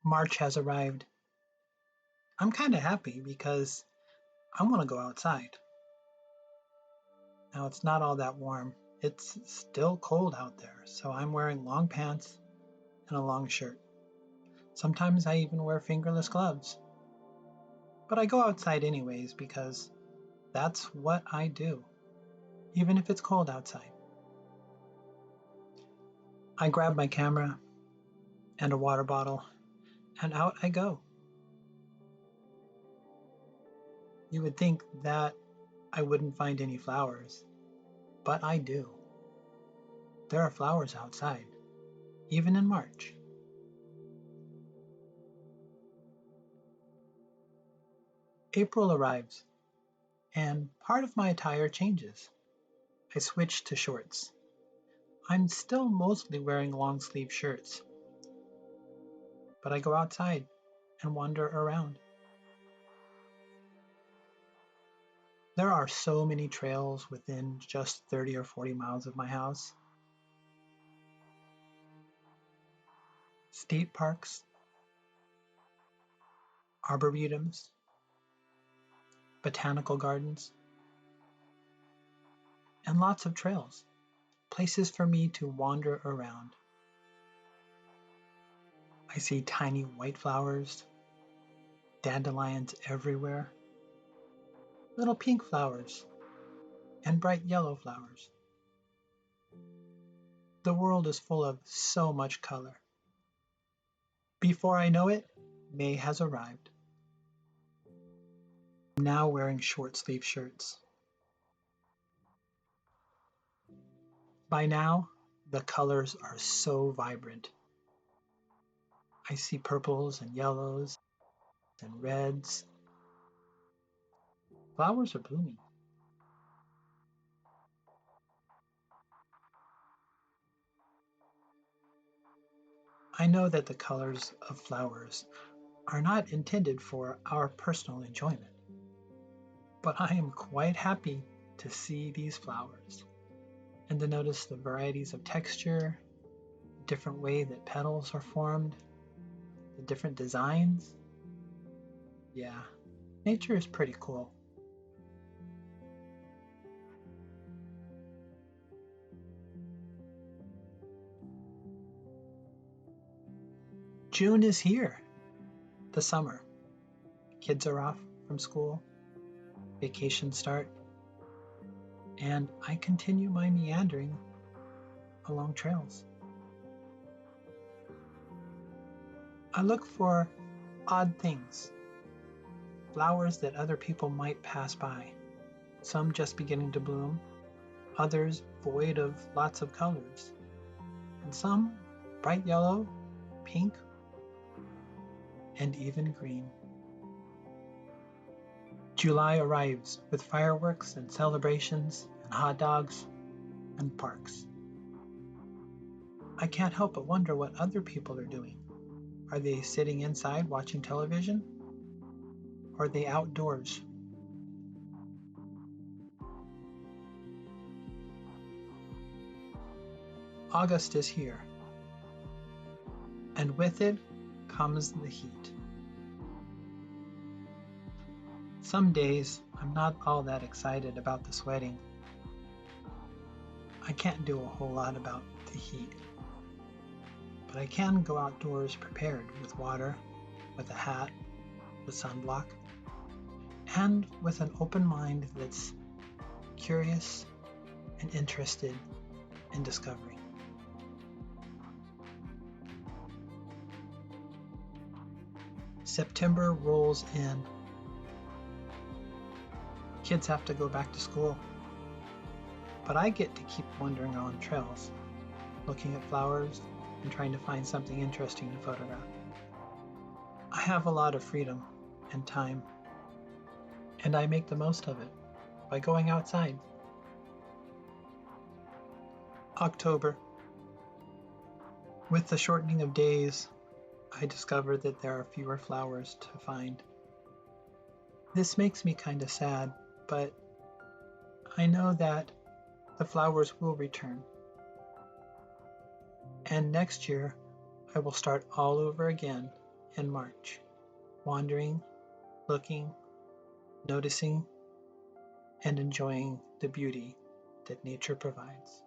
March has arrived. I'm kind of happy because I want to go outside. Now it's not all that warm. It's still cold out there, so I'm wearing long pants and a long shirt. Sometimes I even wear fingerless gloves. But I go outside anyways because that's what I do, even if it's cold outside. I grab my camera and a water bottle, and out I go. You would think that I wouldn't find any flowers, but I do. There are flowers outside, even in March. April arrives, and part of my attire changes. I switch to shorts. I'm still mostly wearing long sleeve shirts, but I go outside and wander around. There are so many trails within just 30 or 40 miles of my house. State parks, arboretums, botanical gardens, and lots of trails, places for me to wander around. I see tiny white flowers, dandelions everywhere, little pink flowers, and bright yellow flowers. The world is full of so much color. Before I know it, May has arrived. I'm now wearing short sleeve shirts. By now, the colors are so vibrant. I see purples and yellows and reds. Flowers are blooming. I know that the colors of flowers are not intended for our personal enjoyment, but I am quite happy to see these flowers and to notice the varieties of texture, the different way that petals are formed, the different designs. Yeah, nature is pretty cool. June is here, the summer. Kids are off from school, vacations start, and I continue my meandering along trails. I look for odd things, flowers that other people might pass by, some just beginning to bloom, others void of lots of colors, and some bright yellow, pink, and even green. July arrives with fireworks and celebrations and hot dogs and parks. I can't help but wonder what other people are doing. Are they sitting inside watching television? Or are they outdoors? August is here, and with it comes the heat. Some days I'm not all that excited about the sweating. I can't do a whole lot about the heat, but I can go outdoors prepared with water, with a hat, with sunblock, and with an open mind that's curious and interested in discovery. September rolls in. Kids have to go back to school, but I get to keep wandering on trails, looking at flowers and trying to find something interesting to photograph. I have a lot of freedom and time, and I make the most of it by going outside. October. With the shortening of days, I discover that there are fewer flowers to find. This makes me kind of sad, but I know that the flowers will return. And next year, I will start all over again and march, wandering, looking, noticing, and enjoying the beauty that nature provides.